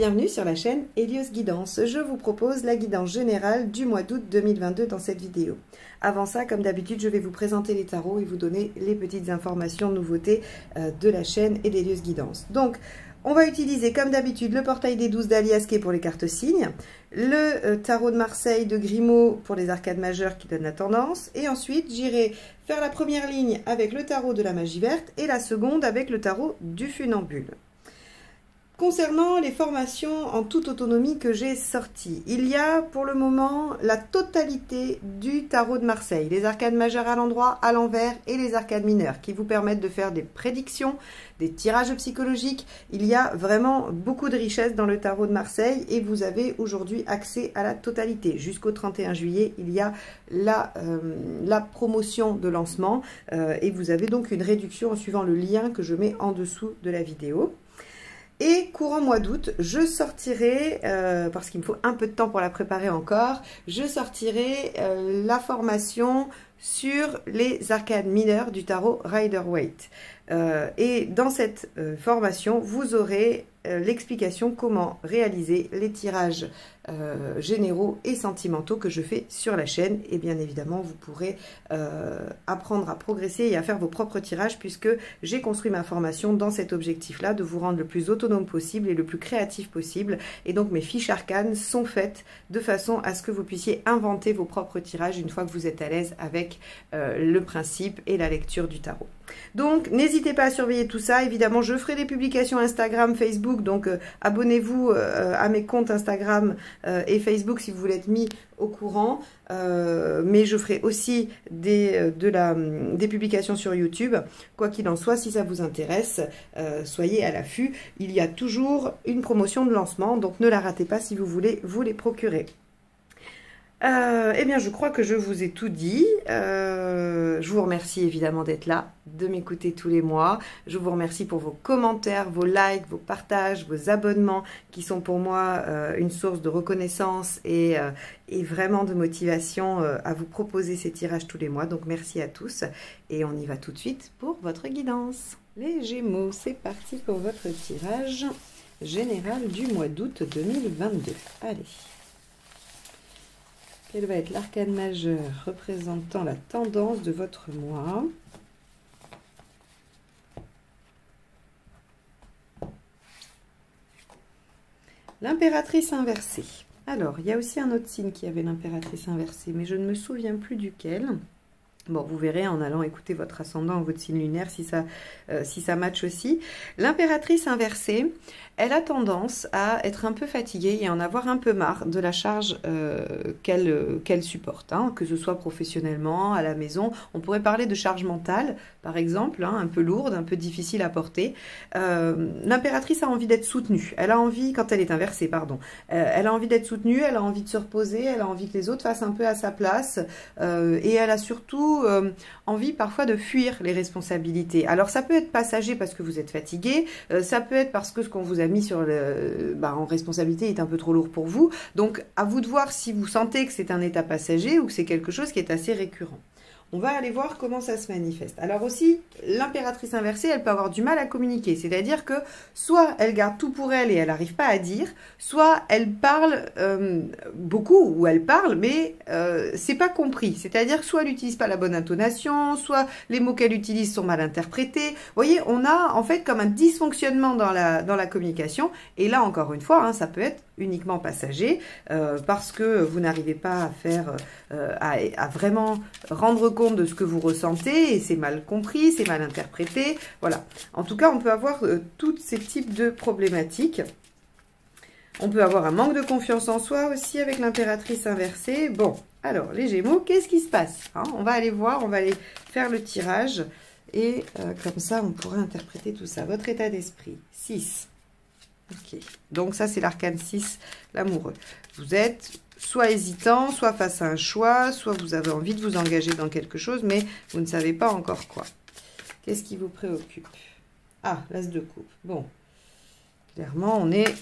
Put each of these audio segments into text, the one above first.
bienvenue sur la chaîne Hélios Guidance. Je vous propose la guidance générale du mois d'août 2022 dans cette vidéo. Avant ça, comme d'habitude, je vais vous présenter les tarots et vous donner les petites informations, nouveautés de la chaîne et d'Hélios Guidance. Donc, on va utiliser comme d'habitude le portail des 12 d'Aliasqué pour les cartes signes, le tarot de Marseille de Grimaud pour les arcades majeures qui donnent la tendance, et ensuite j'irai faire la première ligne avec le tarot de la magie verte et la seconde avec le tarot du funambule. Concernant les formations en toute autonomie que j'ai sorties, il y a pour le moment la totalité du tarot de Marseille, les arcades majeures à l'endroit, à l'envers et les arcades mineures qui vous permettent de faire des prédictions, des tirages psychologiques. Il y a vraiment beaucoup de richesse dans le tarot de Marseille et vous avez aujourd'hui accès à la totalité. Jusqu'au 31 juillet, il y a la promotion de lancement et vous avez donc une réduction en suivant le lien que je mets en dessous de la vidéo. Et courant mois d'août, je sortirai, parce qu'il me faut un peu de temps pour la préparer encore, je sortirai la formation sur les arcades mineures du tarot Rider-Waite. Et dans cette formation, vous aurez l'explication comment réaliser les tirages généraux et sentimentaux que je fais sur la chaîne. Et bien évidemment, vous pourrez apprendre à progresser et à faire vos propres tirages puisque j'ai construit ma formation dans cet objectif-là, de vous rendre le plus autonome possible et le plus créatif possible. Et donc, mes fiches arcanes sont faites de façon à ce que vous puissiez inventer vos propres tirages une fois que vous êtes à l'aise avec le principe et la lecture du tarot. Donc, n'hésitez pas à surveiller tout ça. Évidemment, je ferai des publications Instagram, Facebook. Donc, abonnez-vous à mes comptes Instagram et Facebook si vous voulez être mis au courant. Mais je ferai aussi des publications sur YouTube. Quoi qu'il en soit, si ça vous intéresse, soyez à l'affût. Il y a toujours une promotion de lancement. Donc, ne la ratez pas si vous voulez vous les procurer. Eh bien, je crois que je vous ai tout dit. Je vous remercie évidemment d'être là, de m'écouter tous les mois. Je vous remercie pour vos commentaires, vos likes, vos partages, vos abonnements qui sont pour moi une source de reconnaissance et vraiment de motivation à vous proposer ces tirages tous les mois. Donc, merci à tous et on y va tout de suite pour votre guidance. Les Gémeaux, c'est parti pour votre tirage général du mois d'août 2022. Allez. Quel va être l'arcane majeur représentant la tendance de votre mois? L'impératrice inversée. Alors, il y a aussi un autre signe qui avait l'impératrice inversée, mais je ne me souviens plus duquel. Bon, vous verrez en allant écouter votre ascendant ou votre signe lunaire si ça matche aussi. L'impératrice inversée, elle a tendance à être un peu fatiguée et en avoir un peu marre de la charge qu'elle supporte, hein, que ce soit professionnellement, à la maison. On pourrait parler de charge mentale, par exemple, hein, un peu lourde, un peu difficile à porter. L'impératrice a envie d'être soutenue. Elle a envie, quand elle est inversée, pardon, elle a envie d'être soutenue, elle a envie de se reposer, elle a envie que les autres fassent un peu à sa place et elle a surtout envie parfois de fuir les responsabilités. Alors ça peut être passager parce que vous êtes fatigué, ça peut être parce que ce qu'on vous a mis sur en responsabilité est un peu trop lourd pour vous. Donc à vous de voir si vous sentez que c'est un état passager ou que c'est quelque chose qui est assez récurrent. On va aller voir comment ça se manifeste. Alors aussi, l'impératrice inversée, elle peut avoir du mal à communiquer. C'est-à-dire que soit elle garde tout pour elle et elle n'arrive pas à dire, soit elle parle beaucoup, ou elle parle, mais c'est pas compris. C'est-à-dire soit elle n'utilise pas la bonne intonation, soit les mots qu'elle utilise sont mal interprétés. Vous voyez, on a en fait comme un dysfonctionnement dans la communication. Et là, encore une fois, hein, ça peut être uniquement passager parce que vous n'arrivez pas à faire à vraiment rendre compte de ce que vous ressentez et c'est mal compris, c'est mal interprété. Voilà. En tout cas, on peut avoir tous ces types de problématiques. On peut avoir un manque de confiance en soi aussi avec l'impératrice inversée. Bon, alors les Gémeaux, qu'est-ce qui se passe, hein? On va aller voir, on va aller faire le tirage et comme ça, on pourra interpréter tout ça. Votre état d'esprit, 6. Ok, donc ça c'est l'arcane 6, l'amoureux. Vous êtes soit hésitant, soit face à un choix, soit vous avez envie de vous engager dans quelque chose, mais vous ne savez pas encore quoi. Qu'est-ce qui vous préoccupe? Ah, l'as de coupe. Bon, clairement, on est...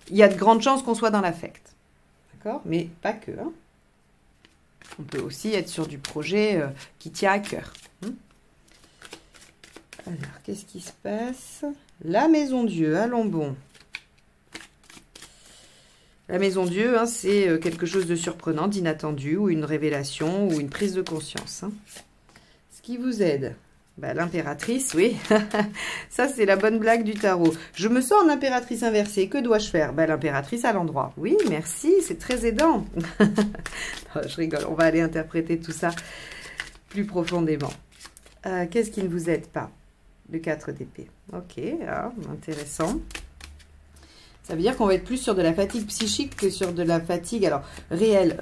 il y a de grandes chances qu'on soit dans l'affect. D'accord? Mais pas que. Hein. On peut aussi être sur du projet qui tient à cœur. Alors, qu'est-ce qui se passe? La maison Dieu, allons bon. La maison Dieu, hein, c'est quelque chose de surprenant, d'inattendu, ou une révélation, ou une prise de conscience. Hein. Ce qui vous aide, bah, l'impératrice, oui. Ça, c'est la bonne blague du tarot. Je me sens en impératrice inversée. Que dois-je faire? Bah, l'impératrice à l'endroit. Oui, merci, c'est très aidant. Non, je rigole, on va aller interpréter tout ça plus profondément. Qu'est-ce qui ne vous aide pas? Le 4 d'épée. Ok, ah, intéressant. Ça veut dire qu'on va être plus sur de la fatigue psychique que sur de la fatigue, alors, réelle.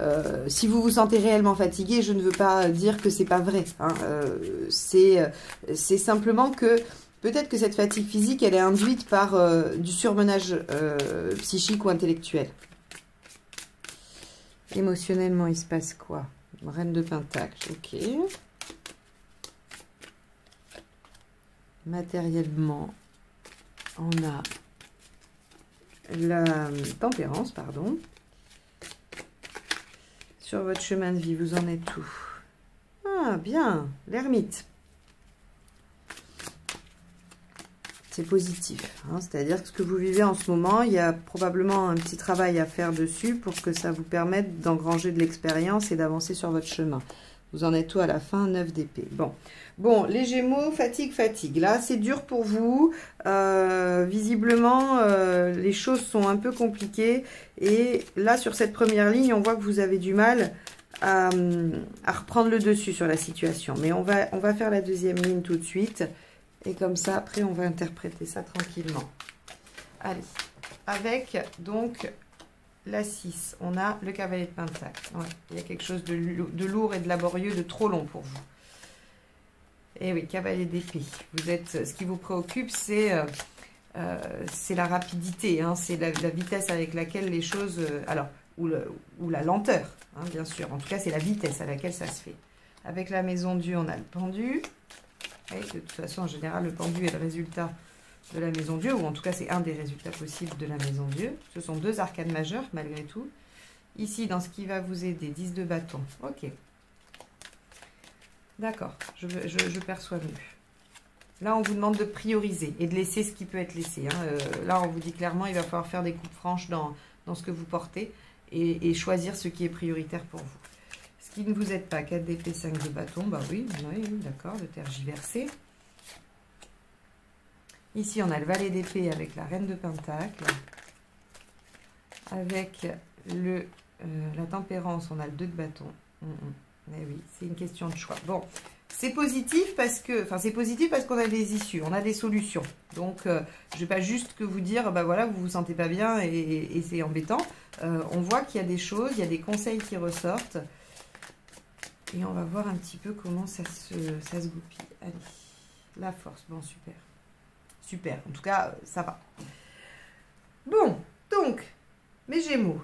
Si vous vous sentez réellement fatigué, je ne veux pas dire que c'est pas vrai. Hein. C'est simplement que peut-être que cette fatigue physique, elle est induite par du surmenage psychique ou intellectuel. Émotionnellement, il se passe quoi? Reine de Pentacle, ok. Matériellement, on a la tempérance, pardon. Sur votre chemin de vie, vous en êtes où? Ah, bien, l'ermite. C'est positif, hein, c'est-à-dire que ce que vous vivez en ce moment, il y a probablement un petit travail à faire dessus pour que ça vous permette d'engranger de l'expérience et d'avancer sur votre chemin. Vous en êtes où à la fin? 9 d'épée. Bon, les Gémeaux, fatigue. Là, c'est dur pour vous. Visiblement, les choses sont un peu compliquées. Et là, sur cette première ligne, on voit que vous avez du mal à reprendre le dessus sur la situation. Mais on va faire la deuxième ligne tout de suite. Et comme ça, après, on va interpréter ça tranquillement. Allez, avec donc la 6, on a le cavalier de Pentacle. Ouais, il y a quelque chose de lourd et de laborieux, de trop long pour vous. Et oui, cavalier d'épée. Vous êtes, ce qui vous préoccupe, c'est la rapidité, hein, c'est la vitesse avec laquelle les choses... ou la lenteur, hein, bien sûr. En tout cas, c'est la vitesse à laquelle ça se fait. Avec la maison Dieu, on a le pendu. Et de toute façon, en général, le pendu est le résultat de la maison Dieu, ou en tout cas, c'est un des résultats possibles de la maison Dieu. Ce sont deux arcanes majeures, malgré tout. Ici, dans ce qui va vous aider, 10 de bâton. Ok. D'accord, je perçois mieux. Là, on vous demande de prioriser et de laisser ce qui peut être laissé. Hein. Là, on vous dit clairement, il va falloir faire des coupes franches dans ce que vous portez et choisir ce qui est prioritaire pour vous. Ce qui ne vous aide pas, 4 d'épée, 5 de bâton, bah oui, d'accord, de tergiverser. Ici, on a le valet d'épée avec la reine de Pentacle. Avec la tempérance, on a le 2 de bâton. Eh oui, c'est une question de choix. Bon, c'est positif parce qu'on a des issues, on a des solutions. Donc, je ne vais pas juste que vous dire, bah voilà, vous vous sentez pas bien et c'est embêtant. On voit qu'il y a des choses, il y a des conseils qui ressortent. Et on va voir un petit peu comment ça se goupille. Allez, la force, bon, super. Super, en tout cas, ça va. Bon, donc, mes Gémeaux.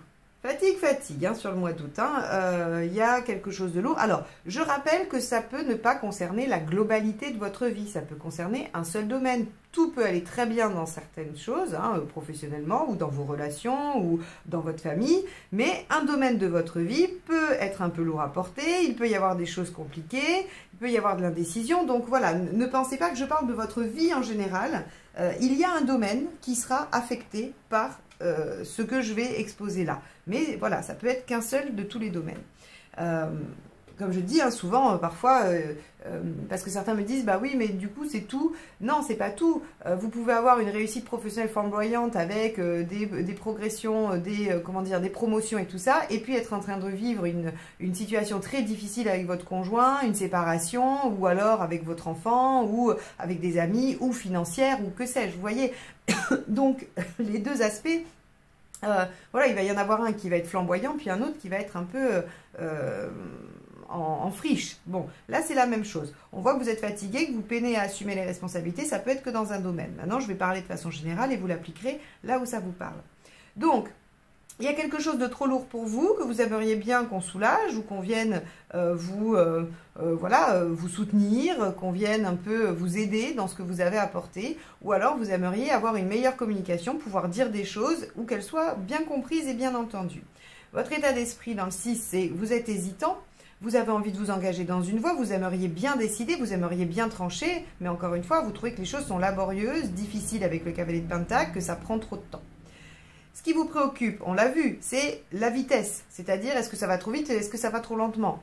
Fatigue, hein, sur le mois d'août. Il y a quelque chose de lourd. Alors, je rappelle que ça peut ne pas concerner la globalité de votre vie. Ça peut concerner un seul domaine. Tout peut aller très bien dans certaines choses, hein, professionnellement, ou dans vos relations, ou dans votre famille. Mais un domaine de votre vie peut être un peu lourd à porter. Il peut y avoir des choses compliquées. Il peut y avoir de l'indécision. Donc voilà, ne pensez pas que je parle de votre vie en général. Il y a un domaine qui sera affecté par ce que je vais exposer là. Mais voilà, ça peut être qu'un seul de tous les domaines. Comme je dis, hein, souvent, parfois, parce que certains me disent, bah oui, mais du coup, c'est tout. Non, c'est pas tout. Vous pouvez avoir une réussite professionnelle flamboyante avec des progressions, des promotions et tout ça, et puis être en train de vivre une situation très difficile avec votre conjoint, une séparation, ou alors avec votre enfant, ou avec des amis, ou financière, ou que sais-je, vous voyez. Donc, les deux aspects, voilà, il va y en avoir un qui va être flamboyant, puis un autre qui va être un peu en friche. Bon, là, c'est la même chose. On voit que vous êtes fatigué, que vous peinez à assumer les responsabilités, ça peut être que dans un domaine. Maintenant, je vais parler de façon générale et vous l'appliquerez là où ça vous parle. Donc, il y a quelque chose de trop lourd pour vous, que vous aimeriez bien qu'on soulage ou qu'on vienne vous soutenir, qu'on vienne un peu vous aider dans ce que vous avez apporté, ou alors vous aimeriez avoir une meilleure communication, pouvoir dire des choses ou qu'elles soient bien comprises et bien entendues. Votre état d'esprit dans le 6, c'est vous êtes hésitant, vous avez envie de vous engager dans une voie, vous aimeriez bien décider, vous aimeriez bien trancher, mais encore une fois, vous trouvez que les choses sont laborieuses, difficiles avec le cavalier de Pentacle, que ça prend trop de temps. Ce qui vous préoccupe, on l'a vu, c'est la vitesse. C'est-à-dire, est-ce que ça va trop vite, est-ce que ça va trop lentement?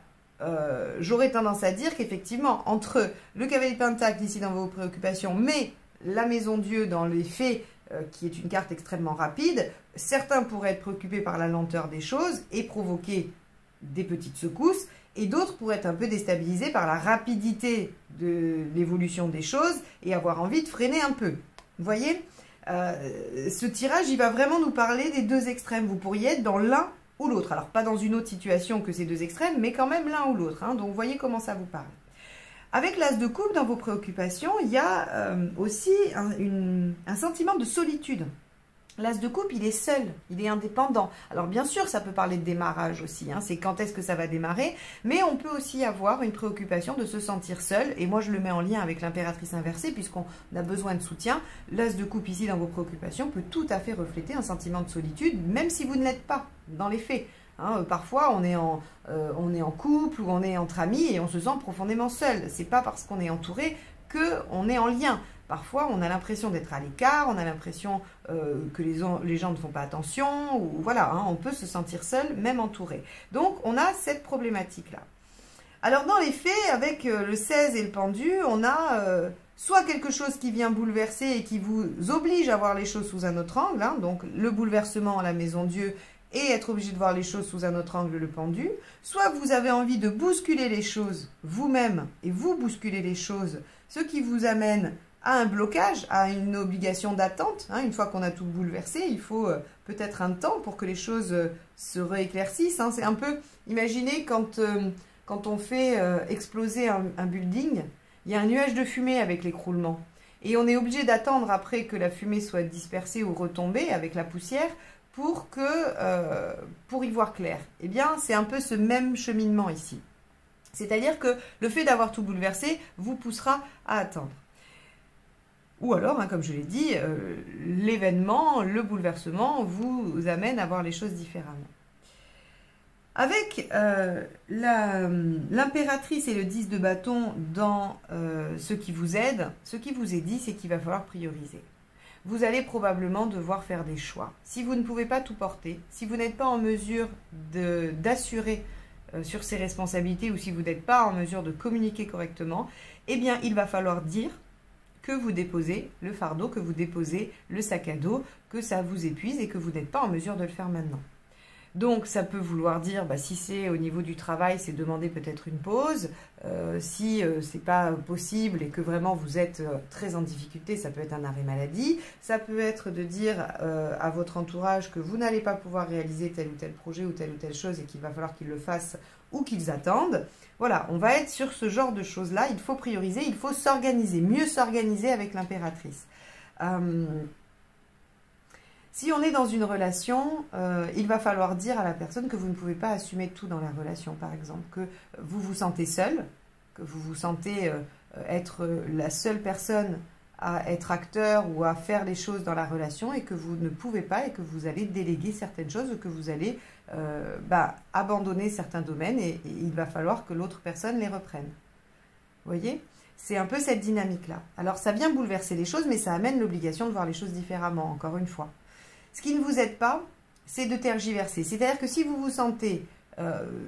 J'aurais tendance à dire qu'effectivement, entre le cavalier de pentacle ici dans vos préoccupations, mais la maison Dieu dans les faits, qui est une carte extrêmement rapide, certains pourraient être préoccupés par la lenteur des choses et provoquer des petites secousses, et d'autres pourraient être un peu déstabilisés par la rapidité de l'évolution des choses et avoir envie de freiner un peu. Vous voyez, ce tirage, il va vraiment nous parler des deux extrêmes. Vous pourriez être dans l'un ou l'autre. Alors, pas dans une autre situation que ces deux extrêmes, mais quand même l'un ou l'autre. Hein. Donc, vous voyez comment ça vous parle. Avec l'as de coupe, dans vos préoccupations, il y a aussi un sentiment de solitude. L'as de coupe, il est seul, il est indépendant. Alors bien sûr, ça peut parler de démarrage aussi, hein, c'est quand est-ce que ça va démarrer, mais on peut aussi avoir une préoccupation de se sentir seul, et moi je le mets en lien avec l'impératrice inversée, puisqu'on a besoin de soutien. L'as de coupe ici dans vos préoccupations peut tout à fait refléter un sentiment de solitude, même si vous ne l'êtes pas, dans les faits. Hein, parfois, on est en couple ou on est entre amis et on se sent profondément seul. C'est pas parce qu'on est entouré qu'on est en lien. Parfois, on a l'impression d'être à l'écart, on a l'impression que les gens ne font pas attention, ou voilà, hein, on peut se sentir seul, même entouré. Donc, on a cette problématique-là. Alors, dans les faits, avec le 16 et le pendu, on a soit quelque chose qui vient bouleverser et qui vous oblige à voir les choses sous un autre angle, hein, donc le bouleversement à la maison Dieu, et être obligé de voir les choses sous un autre angle, le pendu, soit vous avez envie de bousculer les choses vous-même, et vous bousculez les choses, ce qui vous amène à un blocage, à une obligation d'attente. Hein, une fois qu'on a tout bouleversé, il faut peut-être un temps pour que les choses se rééclaircissent. Hein. C'est un peu, imaginez quand on fait exploser un building, il y a un nuage de fumée avec l'écroulement. Et on est obligé d'attendre après que la fumée soit dispersée ou retombée avec la poussière pour y voir clair. Eh bien, c'est un peu ce même cheminement ici. C'est-à-dire que le fait d'avoir tout bouleversé vous poussera à attendre. Ou alors, hein, comme je l'ai dit, l'événement, le bouleversement vous amène à voir les choses différemment. Avec l'impératrice et le 10 de bâton dans ce qui vous aide, ce qui vous est dit, c'est qu'il va falloir prioriser. Vous allez probablement devoir faire des choix. Si vous ne pouvez pas tout porter, si vous n'êtes pas en mesure d'assurer sur ces responsabilités ou si vous n'êtes pas en mesure de communiquer correctement, eh bien, il va falloir dire que vous déposez le fardeau, que vous déposez le sac à dos, que ça vous épuise et que vous n'êtes pas en mesure de le faire maintenant. Donc, ça peut vouloir dire, si c'est au niveau du travail, c'est demander peut-être une pause. Si ce n'est pas possible et que vraiment vous êtes très en difficulté, ça peut être un arrêt maladie. Ça peut être de dire à votre entourage que vous n'allez pas pouvoir réaliser tel ou tel projet ou telle chose et qu'il va falloir qu'ils le fassent ou qu'ils attendent. Voilà, on va être sur ce genre de choses-là. Il faut prioriser, il faut s'organiser, mieux s'organiser avec l'impératrice. Si on est dans une relation, il va falloir dire à la personne que vous ne pouvez pas assumer tout dans la relation, par exemple, que vous vous sentez seul, que vous vous sentez être la seule personne à être acteur ou à faire les choses dans la relation et que vous ne pouvez pas et que vous allez déléguer certaines choses ou que vous allez abandonner certains domaines et il va falloir que l'autre personne les reprenne. Vous voyez ? C'est un peu cette dynamique-là. Alors, ça vient bouleverser les choses, mais ça amène l'obligation de voir les choses différemment, encore une fois. Ce qui ne vous aide pas, c'est de tergiverser. C'est-à-dire que si vous vous sentez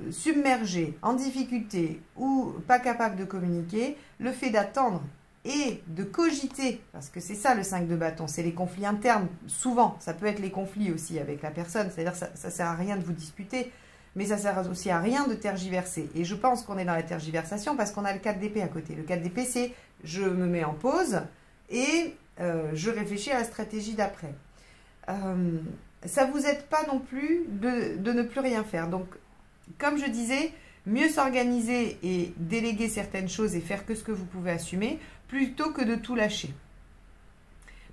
submergé, en difficulté ou pas capable de communiquer, le fait d'attendre et de cogiter, parce que c'est ça le 5 de bâton, c'est les conflits internes, souvent, ça peut être les conflits aussi avec la personne, c'est-à-dire que ça ne sert à rien de vous disputer, mais ça sert aussi à rien de tergiverser. Et je pense qu'on est dans la tergiversation parce qu'on a le 4 d'épée à côté. Le 4 d'épée, c'est je me mets en pause et je réfléchis à la stratégie d'après. Ça ne vous aide pas non plus de ne plus rien faire. Donc, comme je disais, mieux s'organiser et déléguer certaines choses et faire que ce que vous pouvez assumer, plutôt que de tout lâcher.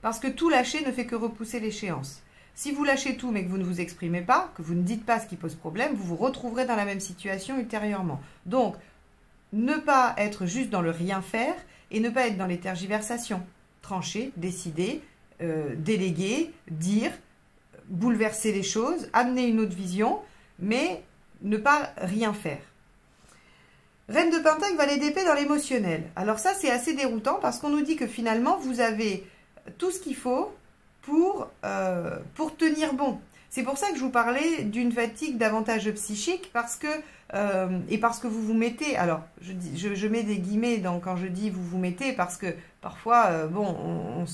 Parce que tout lâcher ne fait que repousser l'échéance. Si vous lâchez tout mais que vous ne vous exprimez pas, que vous ne dites pas ce qui pose problème, vous vous retrouverez dans la même situation ultérieurement. Donc, ne pas être juste dans le rien faire et ne pas être dans les tergiversations. Trancher, décider, déléguer, dire, bouleverser les choses, amener une autre vision, mais ne pas rien faire. Reine de Pentacle, valet d'épée dans l'émotionnel. Alors ça, c'est assez déroutant parce qu'on nous dit que finalement, vous avez tout ce qu'il faut pour tenir bon. C'est pour ça que je vous parlais d'une fatigue davantage psychique, parce que vous vous mettez, alors je mets des guillemets quand je dis vous vous mettez, parce que parfois, bon,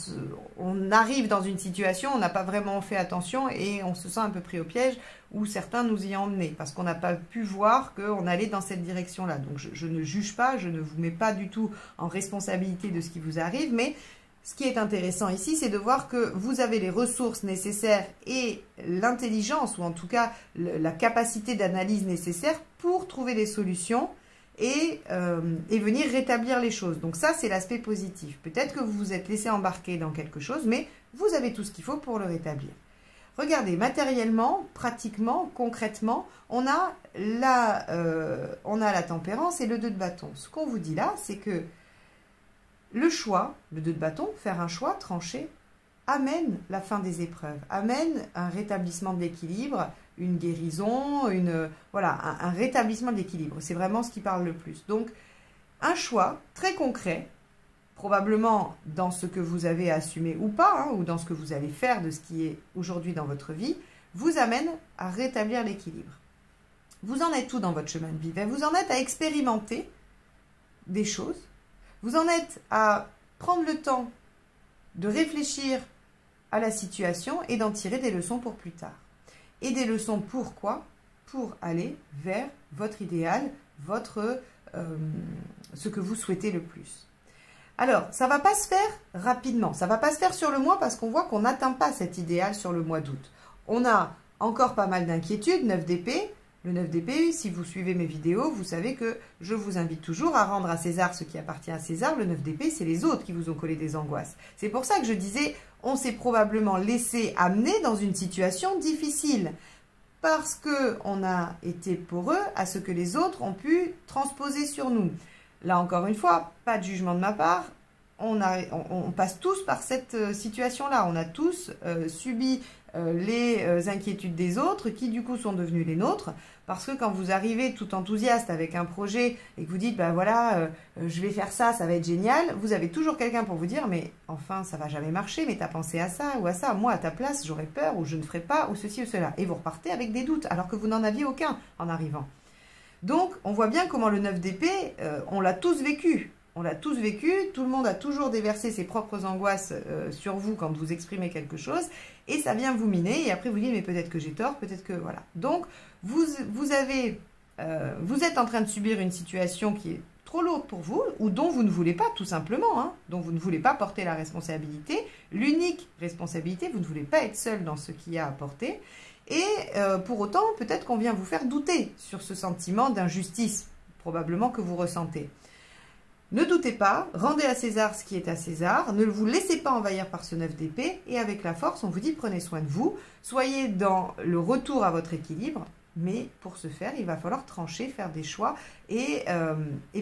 on arrive dans une situation, on n'a pas vraiment fait attention et on se sent un peu pris au piège, où certains nous y ont emmenés, parce qu'on n'a pas pu voir qu'on allait dans cette direction-là. Donc je ne juge pas, je ne vous mets pas du tout en responsabilité de ce qui vous arrive, mais ce qui est intéressant ici, c'est de voir que vous avez les ressources nécessaires et l'intelligence, ou en tout cas la capacité d'analyse nécessaire pour trouver des solutions et venir rétablir les choses. Donc ça, c'est l'aspect positif. Peut-être que vous vous êtes laissé embarquer dans quelque chose, mais vous avez tout ce qu'il faut pour le rétablir. Regardez, matériellement, pratiquement, concrètement, on a la tempérance et le 2 de bâton. Ce qu'on vous dit là, c'est que le choix, le 2 de bâton, faire un choix, trancher, amène la fin des épreuves, amène un rétablissement de l'équilibre, une guérison, voilà, un rétablissement de l'équilibre. C'est vraiment ce qui parle le plus. Donc, un choix très concret, probablement dans ce que vous avez assumé ou pas, hein, ou dans ce que vous allez faire de ce qui est aujourd'hui dans votre vie, vous amène à rétablir l'équilibre. Vous en êtes où dans votre chemin de vie? Vous en êtes à expérimenter des choses. Vous en êtes à prendre le temps de réfléchir à la situation et d'en tirer des leçons pour plus tard. Et des leçons pour quoi? Pour aller vers votre idéal, ce que vous souhaitez le plus. Alors, ça ne va pas se faire rapidement. Ça ne va pas se faire sur le mois parce qu'on voit qu'on n'atteint pas cet idéal sur le mois d'août. On a encore pas mal d'inquiétudes, 9 d'épée. Le 9 d'épée, si vous suivez mes vidéos, vous savez que je vous invite toujours à rendre à César ce qui appartient à César. Le 9 d'épée, c'est les autres qui vous ont collé des angoisses. C'est pour ça que je disais, on s'est probablement laissé amener dans une situation difficile. Parce qu'on a été poreux à ce que les autres ont pu transposer sur nous. Là, encore une fois, pas de jugement de ma part. On passe tous par cette situation-là. On a tous subi les inquiétudes des autres qui, du coup, sont devenues les nôtres. Parce que quand vous arrivez tout enthousiaste avec un projet et que vous dites, ben voilà, je vais faire ça, ça va être génial, vous avez toujours quelqu'un pour vous dire, mais enfin, ça va jamais marcher, mais tu as pensé à ça ou à ça. Moi, à ta place, j'aurais peur ou je ne ferai pas ou ceci ou cela. Et vous repartez avec des doutes, alors que vous n'en aviez aucun en arrivant. Donc, on voit bien comment le 9 d'épée, on l'a tous vécu. On l'a tous vécu, tout le monde a toujours déversé ses propres angoisses sur vous quand vous exprimez quelque chose, et ça vient vous miner, et après vous dites, mais peut-être que j'ai tort, peut-être que voilà. Donc, vous êtes en train de subir une situation qui est trop lourde pour vous, ou dont vous ne voulez pas, tout simplement, hein, dont vous ne voulez pas porter la responsabilité, l'unique responsabilité, vous ne voulez pas être seul dans ce qu'il y a à porter, et pour autant, peut-être qu'on vient vous faire douter sur ce sentiment d'injustice, probablement que vous ressentez. Ne doutez pas, rendez à César ce qui est à César, ne vous laissez pas envahir par ce 9 d'épée, et avec la force, on vous dit prenez soin de vous, soyez dans le retour à votre équilibre, mais pour ce faire, il va falloir trancher, faire des choix et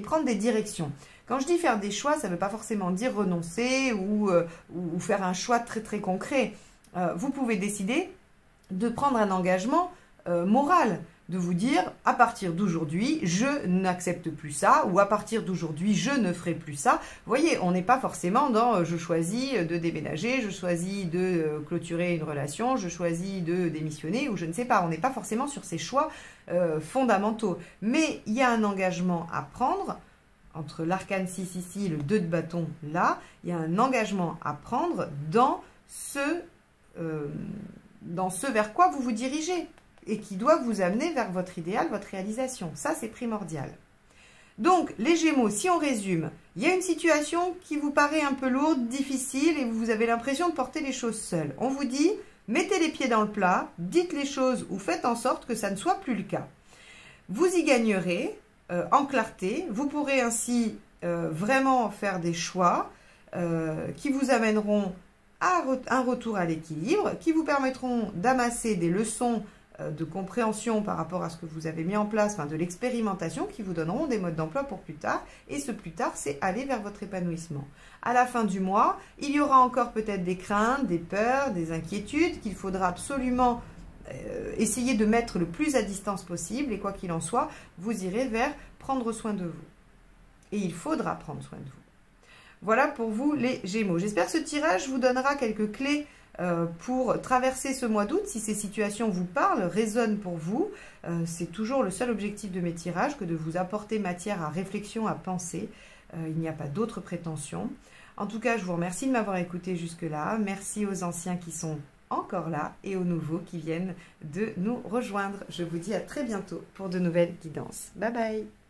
prendre des directions. Quand je dis faire des choix, ça ne veut pas forcément dire renoncer ou faire un choix très très concret. Vous pouvez décider de prendre un engagement moral, de vous dire, à partir d'aujourd'hui, je n'accepte plus ça, ou à partir d'aujourd'hui, je ne ferai plus ça. Vous voyez, on n'est pas forcément dans je choisis de déménager, je choisis de clôturer une relation, je choisis de démissionner, ou je ne sais pas. On n'est pas forcément sur ces choix fondamentaux. Mais il y a un engagement à prendre, entre l'arcane 6 ici, le 2 de bâton là, il y a un engagement à prendre dans ce vers quoi vous vous dirigez, et qui doit vous amener vers votre idéal, votre réalisation. Ça, c'est primordial. Donc, les Gémeaux, si on résume, il y a une situation qui vous paraît un peu lourde, difficile, et vous avez l'impression de porter les choses seul. On vous dit, mettez les pieds dans le plat, dites les choses ou faites en sorte que ça ne soit plus le cas. Vous y gagnerez en clarté, vous pourrez ainsi vraiment faire des choix qui vous amèneront à un retour à l'équilibre, qui vous permettront d'amasser des leçons de compréhension par rapport à ce que vous avez mis en place, enfin de l'expérimentation, qui vous donneront des modes d'emploi pour plus tard. Et ce plus tard, c'est aller vers votre épanouissement. À la fin du mois, il y aura encore peut-être des craintes, des peurs, des inquiétudes qu'il faudra absolument essayer de mettre le plus à distance possible. Et quoi qu'il en soit, vous irez vers prendre soin de vous. Et il faudra prendre soin de vous. Voilà pour vous les Gémeaux. J'espère que ce tirage vous donnera quelques clés pour traverser ce mois d'août. Si ces situations vous parlent, résonnent pour vous, c'est toujours le seul objectif de mes tirages que de vous apporter matière à réflexion, à penser. Il n'y a pas d'autre prétention. En tout cas, je vous remercie de m'avoir écouté jusque-là. Merci aux anciens qui sont encore là et aux nouveaux qui viennent de nous rejoindre. Je vous dis à très bientôt pour de nouvelles guidances. Bye bye!